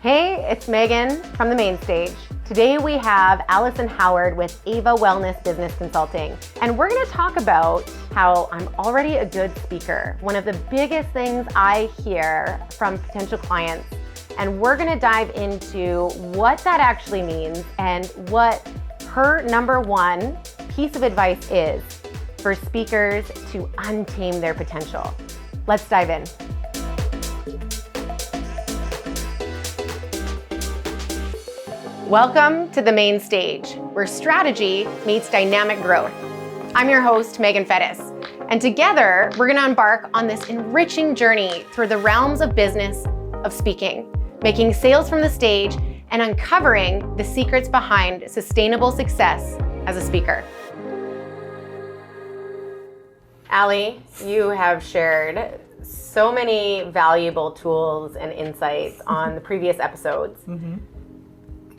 Hey, it's Megan from the main stage. Today we have Allisyn Howard with Ava Wellness Business Consulting, and we're going to talk about how I'm already a good speaker. One of the biggest things I hear from potential clients, and we're going to dive into what that actually means and what her number one piece of advice is for speakers to untame their potential. Let's dive in. Welcome to the main stage, where strategy meets dynamic growth. I'm your host, Meagan Fettes, and together we're going to embark on this enriching journey through the realms of business of speaking, making sales from the stage, and uncovering the secrets behind sustainable success as a speaker. Allie, you have shared so many valuable tools and insights on the previous episodes.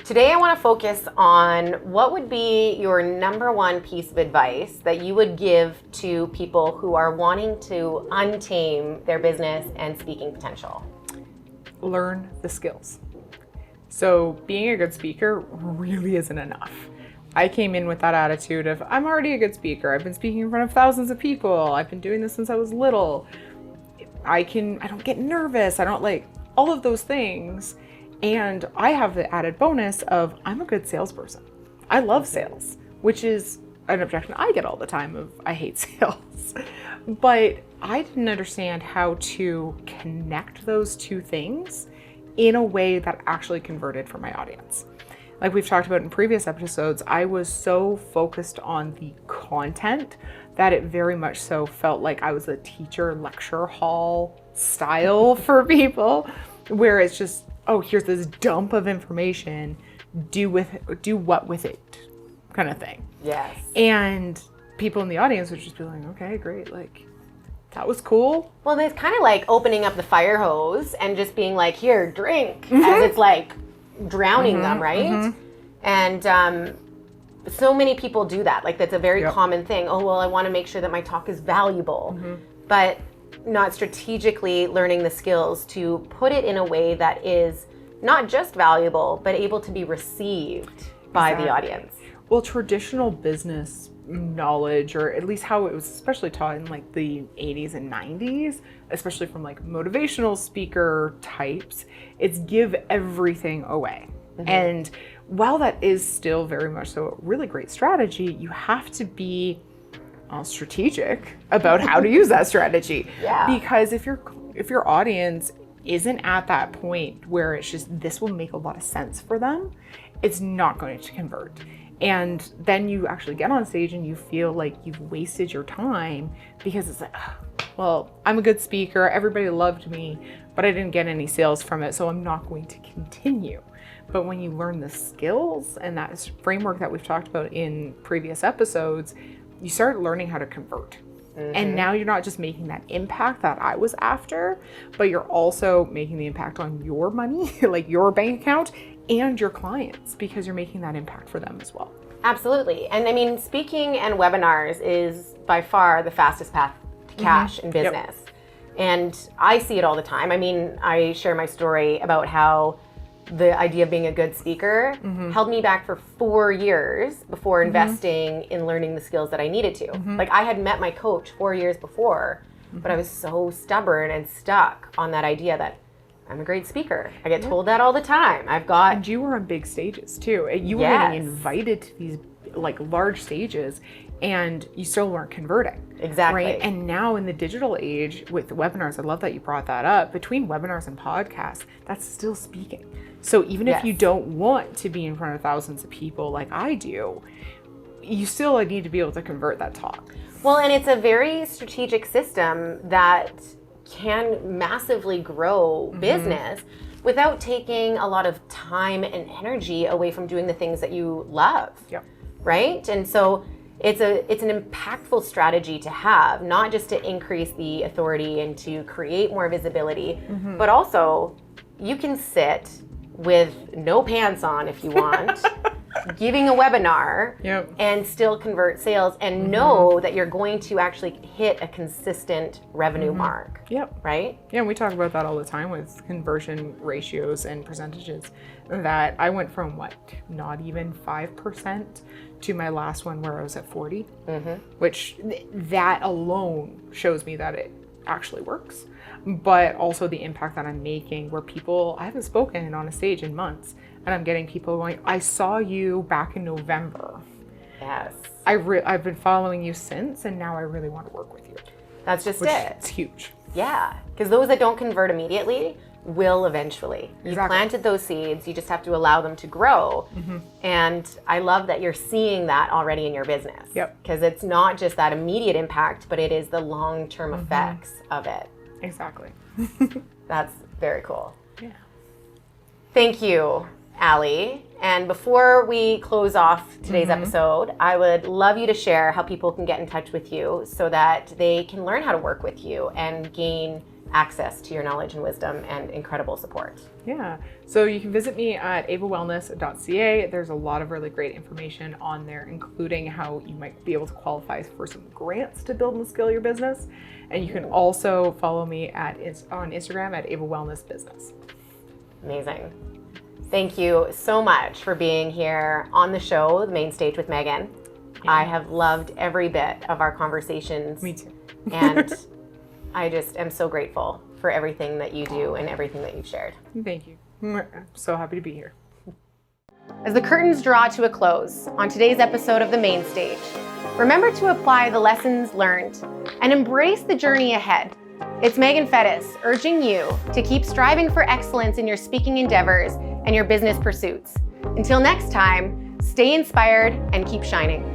Today, I want to focus on what would be your number one piece of advice that you would give to people who are wanting to untame their business and speaking potential. Learn the skills. So being a good speaker really isn't enough. I came in with that attitude of, I'm already a good speaker. I've been speaking in front of thousands of people. I've been doing this since I was little. I don't get nervous. I don't like all of those things. And I have the added bonus of I'm a good salesperson. I love sales, which is an objection I get all the time of I hate sales. But I didn't understand how to connect those two things in a way that actually converted for my audience. Like we've talked about in previous episodes, I was so focused on the content that it very much so felt like I was a teacher lecture hall style for people, where it's just, oh, here's this dump of information, do what with it kind of thing. Yes. And people in the audience would just be like, okay, great, like that was cool. Well, it's kind of like opening up the fire hose and just being like, here, drink, as it's like drowning them, right? And so many people do that. Like that's a very common thing. Oh, well, I want to make sure that my talk is valuable, but not strategically learning the skills to put it in a way that is not just valuable, but able to be received by the audience. Well, traditional business knowledge, or at least how it was especially taught in like the 80s and 90s, especially from like motivational speaker types, it's give everything away. And while that is still very much so a really great strategy, you have to be strategic about how to use that strategy. Because if your audience isn't at that point where it's just this will make a lot of sense for them, it's not going to convert. And then you actually get on stage and you feel like you've wasted your time because it's like, oh, well, I'm a good speaker, everybody loved me, but I didn't get any sales from it, so I'm not going to continue. But when you learn the skills and that framework that we've talked about in previous episodes, you start learning how to convert. And now you're not just making that impact that I was after, but you're also making the impact on your money, like your bank account, and your clients, because you're making that impact for them as well. Absolutely. And I mean, speaking and webinars is by far the fastest path to cash in business. And I see it all the time. I mean, I share my story about how the idea of being a good speaker held me back for 4 years before investing in learning the skills that I needed to. Like I had met my coach 4 years before, but I was so stubborn and stuck on that idea that I'm a great speaker. I get told that all the time. And you were on big stages too. You were getting invited to these like large stages and you still weren't converting. Exactly. Right? And now in the digital age with webinars, I love that you brought that up. Between webinars and podcasts, that's still speaking. So even if you don't want to be in front of thousands of people like I do, you still need to be able to convert that talk. Well, and it's a very strategic system that can massively grow business without taking a lot of time and energy away from doing the things that you love. Right? And so it's an impactful strategy to have, not just to increase the authority and to create more visibility, but also you can sit with no pants on if you want giving a webinar Yep. and still convert sales and know that you're going to actually hit a consistent revenue mark. Yep. Right? Yeah, we talk about that all the time with conversion ratios and percentages. That I went from not even 5% to my last one where I was at 40, which that alone shows me that it actually works. But also the impact that I'm making where I haven't spoken on a stage in months and I'm getting people going, I saw you back in November. Yes. I've been following you since and now I really want to work with you. That's just it. It's huge. Yeah, because those that don't convert immediately will eventually. You Exactly. planted those seeds, you just have to allow them to grow. And I love that you're seeing that already in your business. Yep. Because it's not just that immediate impact, but it is the long-term effects of it. Exactly. That's very cool. Yeah. Thank you, Allie. And before we close off today's episode, I would love you to share how people can get in touch with you so that they can learn how to work with you and gain access to your knowledge and wisdom and incredible support. Yeah. So you can visit me at avawellness.ca. There's a lot of really great information on there, including how you might be able to qualify for some grants to build and scale your business. And you can also follow me on Instagram at Ava Wellness Business. Amazing. Thank you so much for being here on the show, The Main Stage with Meagan. Yeah. I have loved every bit of our conversations. Me too. And I just am so grateful for everything that you do and everything that you've shared. Thank you. I'm so happy to be here. As the curtains draw to a close on today's episode of The Main Stage, remember to apply the lessons learned and embrace the journey ahead. It's Meagan Fettes urging you to keep striving for excellence in your speaking endeavors and your business pursuits. Until next time, stay inspired and keep shining.